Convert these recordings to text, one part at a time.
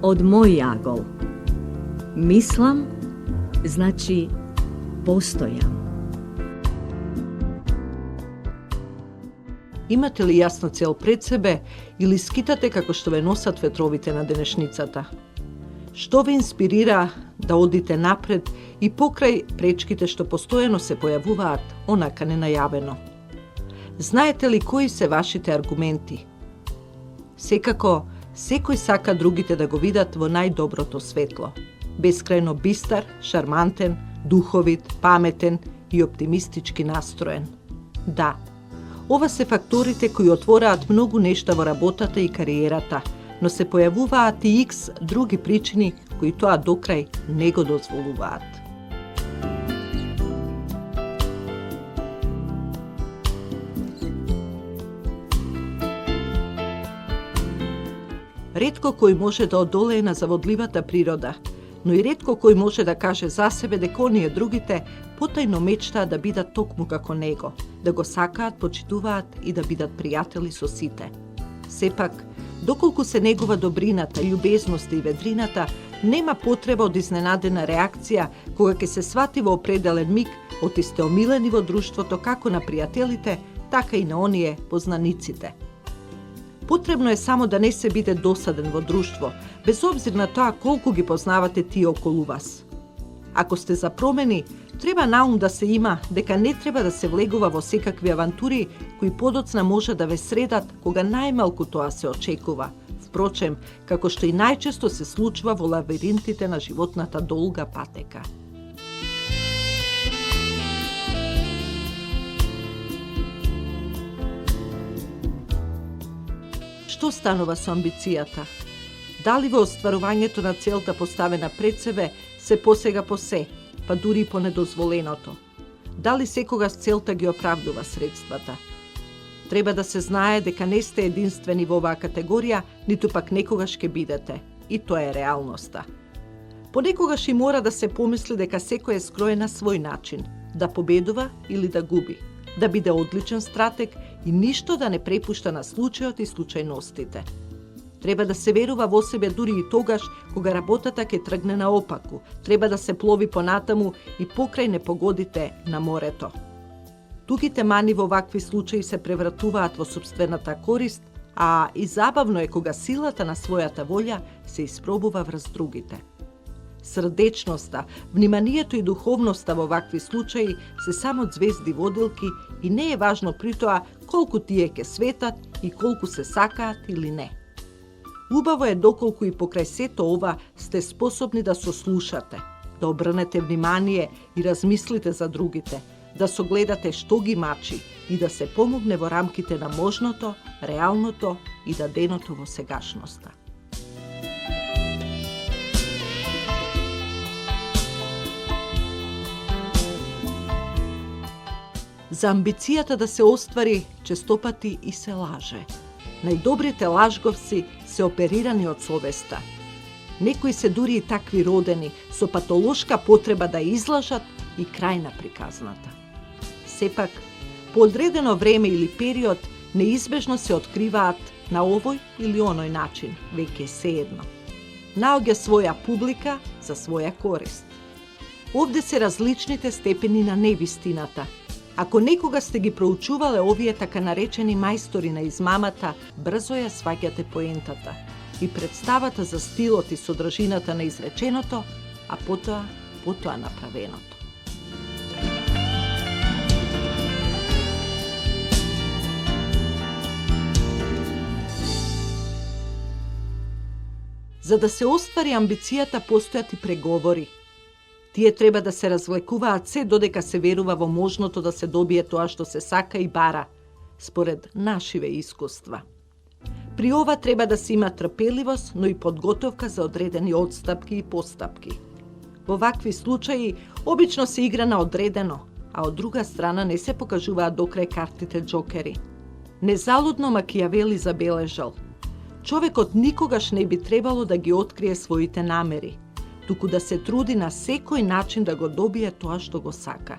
od moj jagol. Mislim, znači postojam. Imate li jasno цел пред себе или скитате како што ве носат ветровите на денешницата? Што ве инспирира да одите напред и покрај пречките што постојано се појавуваат онака ненајавено? Знаете ли кои се вашите аргументи? Секако, секој сака другите да го видат во најдоброто светло. Бескрајно бистар, шармантен, духовит, паметен и оптимистички настроен. Да, ова се факторите кои отвораат многу нешта во работата и кариерата, но се појавуваат и икс други причини кои тоа докрај не го дозволуваат. Ретко кој може да одолее на заводливата природа, но и ретко кој може да каже за себе дека оние другите потајно мечтаат да бидат токму како него, да го сакаат, почитуваат и да бидат пријатели со сите. Сепак, доколку се негува добрината, љубезноста и ведрината, нема потреба од изненадена реакција кога ќе се свати во определен миг оти сте омилени во друштвото како на пријателите, така и на оние познаниците. Потребно е само да не се биде досаден во друштво, без обзир на тоа колку ги познавате тие околу вас. Ако сте за промени, треба наум да се има дека не треба да се влегува во секакви авантури кои подоцна може да ве средат кога најмалку тоа се очекува. Впрочем, како што и најчесто се случува во лавиринтите на животната долга патека. Што станува со амбицијата? Дали во остварувањето на целта поставена пред себе се посега по се, па дури и по недозволеното? Дали секогаш целта ги оправдува средствата? Треба да се знае дека не сте единствени во оваа категорија, ниту пак некогаш ќе бидете. И тоа е реалноста. Понекогаш и мора да се помисли дека секој е скроен на свој начин, да победува или да губи, да биде одличен стратег и ништо да не препушта на случајот и случајностите. Треба да се верува во себе дури и тогаш кога работата ќе тргне наопаку. Треба да се плови понатаму и покрај непогодите на морето. Тугите мани во вакви случаи се превратуваат во сопствената корист, а и забавно е кога силата на својата волја се испробува врз другите. Срдечноста, вниманието и духовноста во вакви случаи се само звезди водилки и не е важно при тоа колку тие ќе светат и колку се сакаат или не. Убаво е доколку и покрај сето ова сте способни да сослушате, да обрнете внимание и размислите за другите, да согледате што ги мачи и да се помогне во рамките на можното, реалното и даденото во сегашноста. За амбицијата да се оствари честопати и се лаже. Најдобрите лажговци се оперирани од совеста. Некои се дури и такви родени, со патолошка потреба да излажат и крај на приказната. Сепак, по одредено време или период, неизбежно се откриваат на овој или оној начин, веќе сеедно. Наоѓа своја публика за своја корист. Овде се различните степени на невистината. Ако некога сте ги проучувале овие така наречени мајстори на измамата, брзо ја сваќате поентата и представата за стилот и содржината на изреченото, а потоа направеното. За да се оствари амбицијата, постојат и преговори. Тие треба да се развлекуваат се додека се верува во можното да се добие тоа што се сака и бара, според нашиве искуства. При ова треба да се има трпеливост, но и подготовка за одредени одстапки и постапки. Во вакви случаи обично се игра на одредено, а од друга страна не се покажуваат докрај картите џокери. Незалудно Макијавели забележал: човекот никогаш не би требало да ги открие своите намери, туку да се труди на секој начин да го добие тоа што го сака.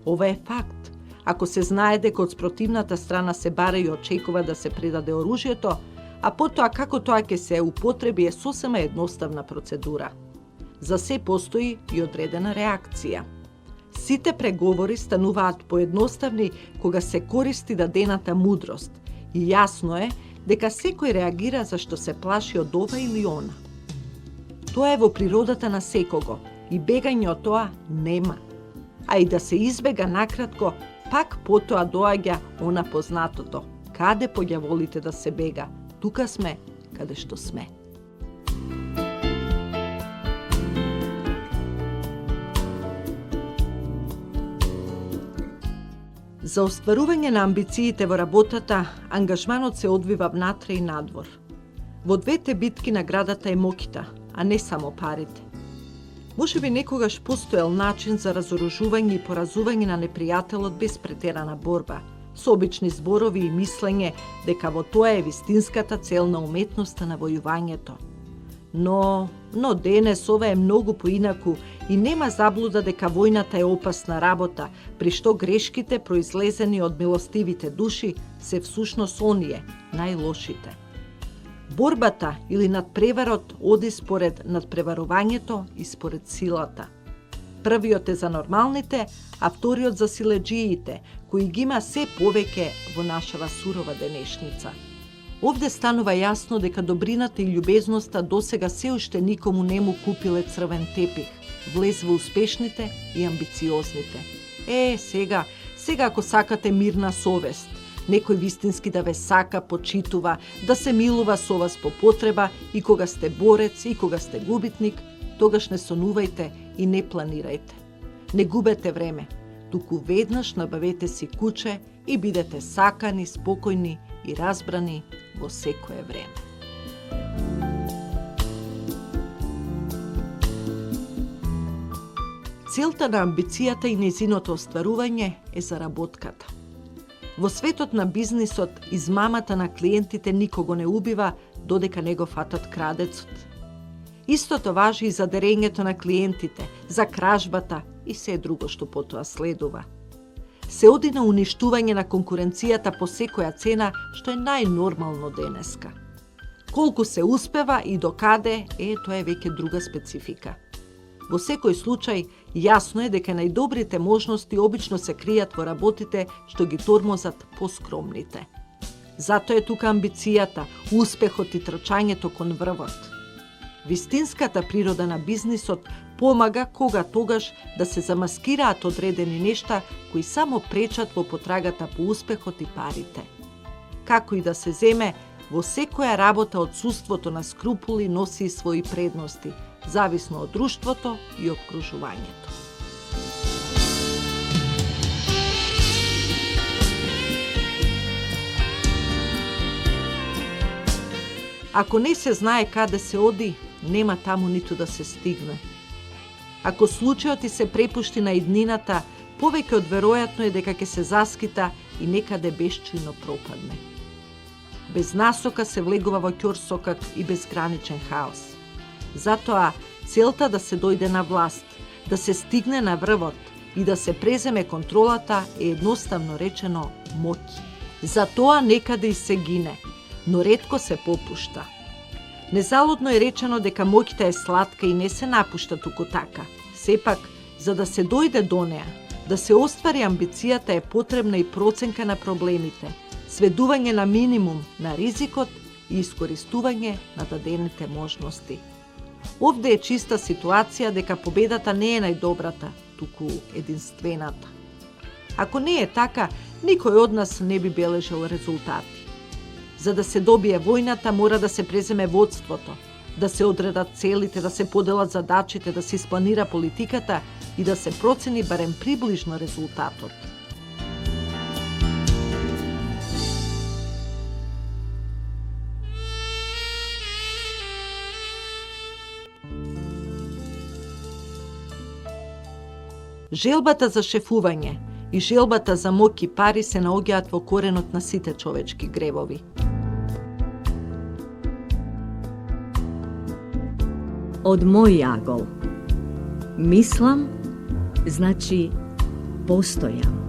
Ова е факт. Ако се знае дека од спротивната страна се бара и очекува да се предаде оружјето, а потоа како тоа ќе се употреби е сосема едноставна процедура. За се постои и одредена реакција. Сите преговори стануваат поедноставни кога се користи дадената мудрост и јасно е дека секој реагира зашто се плаши од ова или она. Тоа е во природата на секого и бегање од тоа нема. А и да се избега накратко, пак потоа доаѓа она познатото. Каде по ѓаволите да се бега? Тука сме, каде што сме. За остварување на амбициите во работата, ангажманот се одвива внатре и надвор. Во двете битки наградата е мокита, а не само парите. Можеби некогаш постоел начин за разоружување и поразување на непријателот без претерана борба, со обични зборови и мислење дека во тоа е вистинската цел на уметноста на војувањето. Но денес ова е многу поинаку и нема заблуда дека војната е опасна работа, при што грешките произлезени од милостивите души се всушност оние, најлошите. Борбата или надпреварот оди според надпреварувањето и според силата. Првиот е за нормалните, а вториот за силеджиите, кои ги има се повеќе во нашава сурова денешница. Овде станува јасно дека добрината и љубезноста досега се уште никому не му купиле црвен тепих, влез во успешните и амбициозните. Сега ако сакате мирна совест, некој вистински да ве сака, почитува, да се милува со вас по потреба и кога сте борец и кога сте губитник, тогаш не сонувајте и не планирајте. Не губете време, туку веднаш набавете си куче и бидете сакани, спокојни и разбрани во секое време. Целта на амбицијата и нејзиното остварување е заработката. Во светот на бизнисот, измамата на клиентите никого не убива, додека не го фатат крадецот. Истото важи и за дерењето на клиентите, за кражбата и се друго што потоа следува. Се оди на уништување на конкуренцијата по секоја цена, што е најнормално денеска. Колку се успева и докаде, тоа е веќе друга специфика. Во секој случај, јасно е дека најдобрите можности обично се кријат во работите што ги тормозат поскромните. Зато е тука амбицијата, успехот и трчањето кон врвот. Вистинската природа на бизнисот помага кога тогаш да се замаскираат одредени нешта кои само пречат во потрагата по успехот и парите. Како и да се земе, во секоја работа отсуството на скрупули носи и своји предности, зависно од друштвото и обкружувањето. Ако не се знае каде се оди, нема таму ниту да се стигне. Ако случајот ти се препушти на иднината, повеќе од веројатно е дека ќе се заскита и некаде бесчујно пропадне. Без насока се влегува во ќорсокак и безграничен хаос. Затоа целта да се дојде на власт, да се стигне на врвот и да се преземе контролата е едноставно речено моќ. Затоа некаде и се гине, но ретко се попушта. Незалудно е речено дека моќта е сладка и не се напушта туку така. Сепак, за да се дојде до неа, да се оствари амбицијата е потребна и проценка на проблемите, сведување на минимум на ризикот и искористување на дадените можности. Овде е чиста ситуација дека победата не е најдобрата, туку единствената. Ако не е така, никој од нас не би бележел резултати. За да се добие војната, мора да се преземе водството, да се одредат целите, да се поделат задачите, да се испланира политиката и да се процени барем приближно резултатот. Желбата за шефување и желбата за моќ и пари се наоѓаат во коренот на сите човечки гревови. Од мој јагол. Мислам, значи постојам.